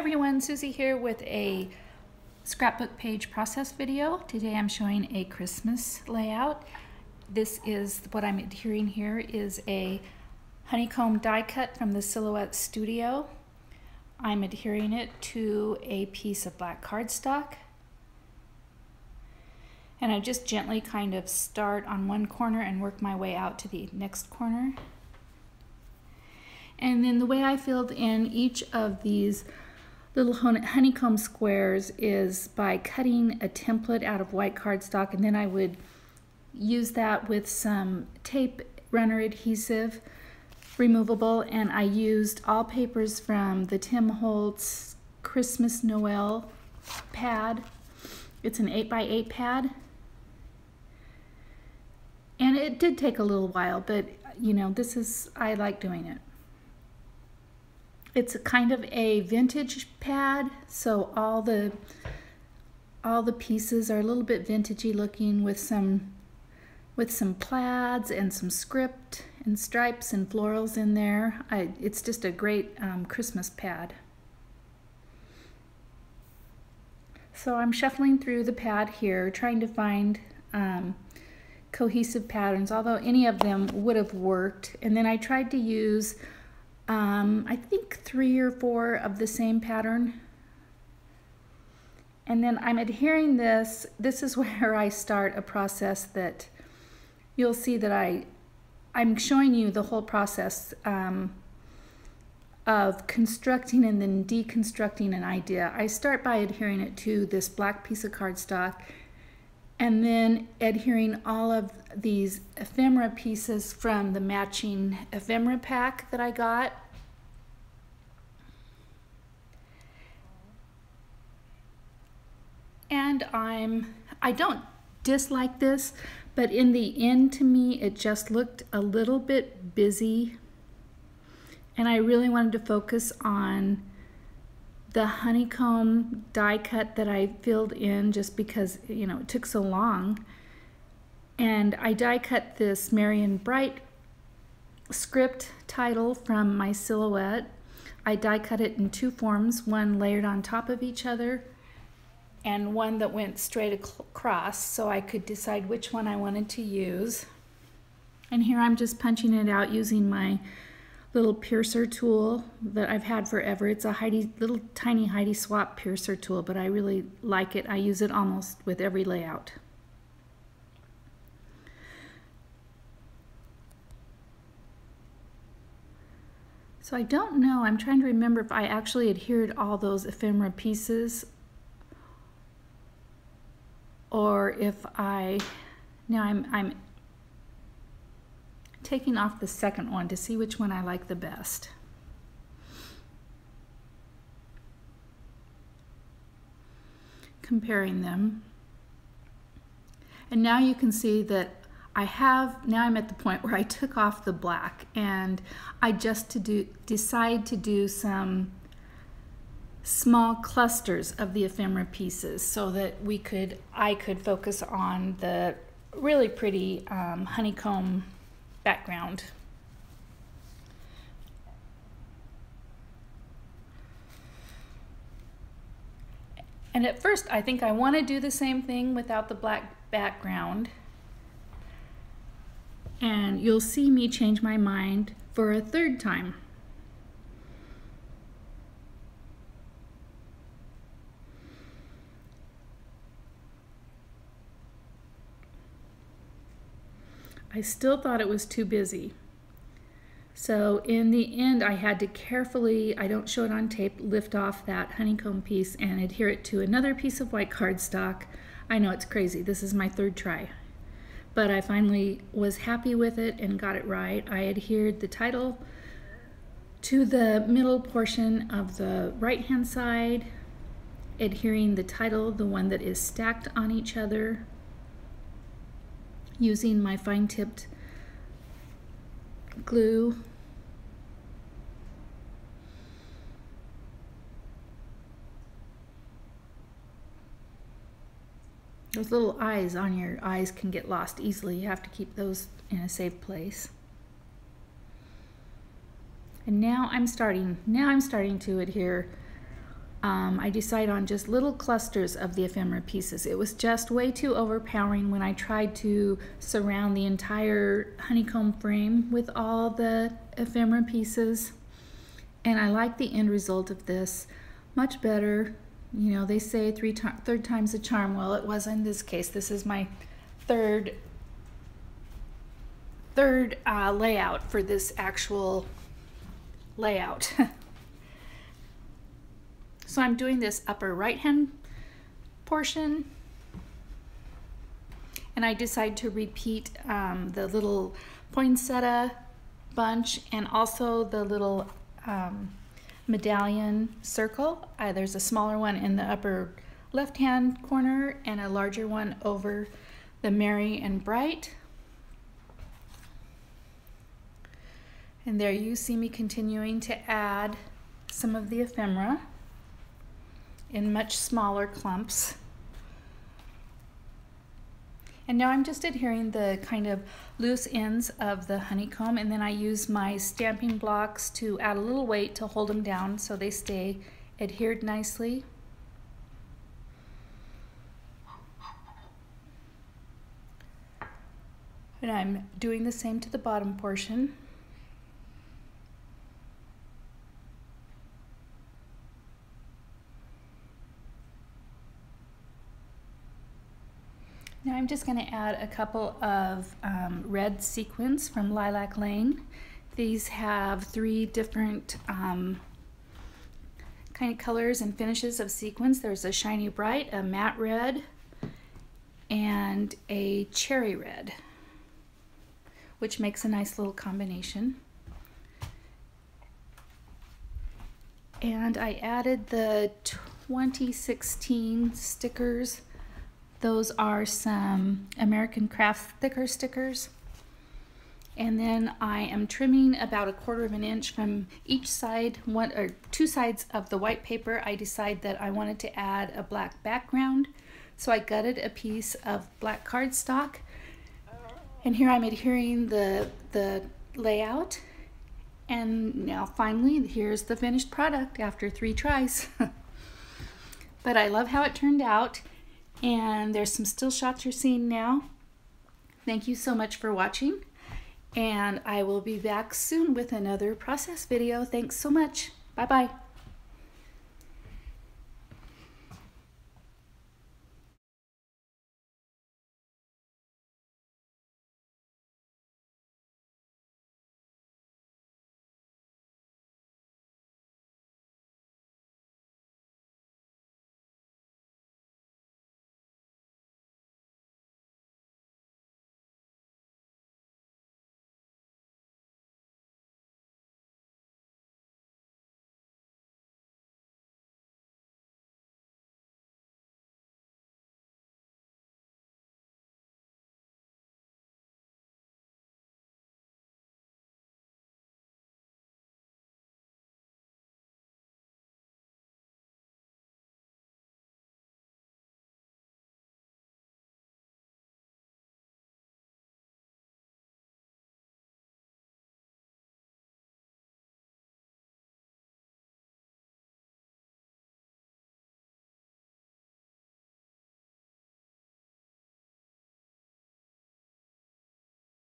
everyone, Susie here with a scrapbook page process video. Today I'm showing a Christmas layout. This is what I'm adhering here is a honeycomb die cut from the Silhouette Studio. I'm adhering it to a piece of black cardstock. And I just gently kind of start on one corner and work my way out to the next corner. And then the way I filled in each of these little honeycomb squares is by cutting a template out of white cardstock, and then I would use that with some tape runner adhesive, removable, and I used all papers from the Tim Holtz Christmas Noel pad. It's an 8x8 pad. And it did take a little while, but you know, I like doing it. It's a kind of a vintage pad, so all the pieces are a little bit vintagey looking with some plaids and some script and stripes and florals in there. It's just a great Christmas pad. So I'm shuffling through the pad here, trying to find cohesive patterns, although any of them would have worked. And then I tried to use I think 3 or 4 of the same pattern. And then I'm adhering this. This is where I start a process that you'll see that I'm showing you the whole process of constructing and then deconstructing an idea. I start by adhering it to this black piece of cardstock and then adhering all of these ephemera pieces from the matching ephemera pack that I got. And I don't dislike this, but in the end to me it just looked a little bit busy, and I really wanted to focus on the honeycomb die cut that I filled in just because, you know, it took so long. And I die cut this Marion Bright script title from my Silhouette. I die cut it in 2 forms, one layered on top of each other and one that went straight across, so I could decide which one I wanted to use. And here I'm just punching it out using my little piercer tool that I've had forever. It's a little tiny Heidi Swapp piercer tool, but I really like it. I use it almost with every layout. So I don't know, I'm trying to remember if I actually adhered all those ephemera pieces or if now I'm taking off the second one to see which one I like the best. Comparing them. And now you can see that now I'm at the point where I took off the black, and I just decide to do some small clusters of the ephemera pieces so that I could focus on the really pretty honeycomb background. And at first I think I want to do the same thing without the black background, and you'll see me change my mind for a 3rd time. I still thought it was too busy. So in the end, I had to carefully, I don't show it on tape, lift off that honeycomb piece and adhere it to another piece of white cardstock. I know it's crazy. This is my 3rd try. But I finally was happy with it and got it right. I adhered the title to the middle portion of the right-hand side, adhering the title, the one that is stacked on each other, using my fine-tipped glue. Those little eyes on your eyes can get lost easily. You have to keep those in a safe place. And now I'm starting to adhere I decided on just little clusters of the ephemera pieces. It was just way too overpowering when I tried to surround the entire honeycomb frame with all the ephemera pieces. And I like the end result of this much better. You know, they say third time's a charm. Well, it was in this case. This is my third layout for this actual layout. So I'm doing this upper right hand portion, and I decide to repeat the little poinsettia bunch and also the little medallion circle. There's a smaller one in the upper left hand corner and a larger one over the merry and bright. And there you see me continuing to add some of the ephemera in much smaller clumps. And now I'm just adhering the kind of loose ends of the honeycomb, and then I use my stamping blocks to add a little weight to hold them down so they stay adhered nicely. And I'm doing the same to the bottom portion. Now I'm just going to add a couple of red sequins from Lilac Lane. These have 3 different kind of colors and finishes of sequins. There's a shiny bright, a matte red, and a cherry red, which makes a nice little combination. And I added the 2016 stickers. Those are some American Craft thicker stickers. And then I am trimming about 1/4 of an inch from each side, 1 or 2 sides of the white paper. I decided that I wanted to add a black background, so I gutted a piece of black cardstock. And here I'm adhering the layout. And now finally, here's the finished product after 3 tries. But I love how it turned out. And there's some still shots you're seeing now. Thank you so much for watching, and I will be back soon with another process video. Thanks so much. Bye bye.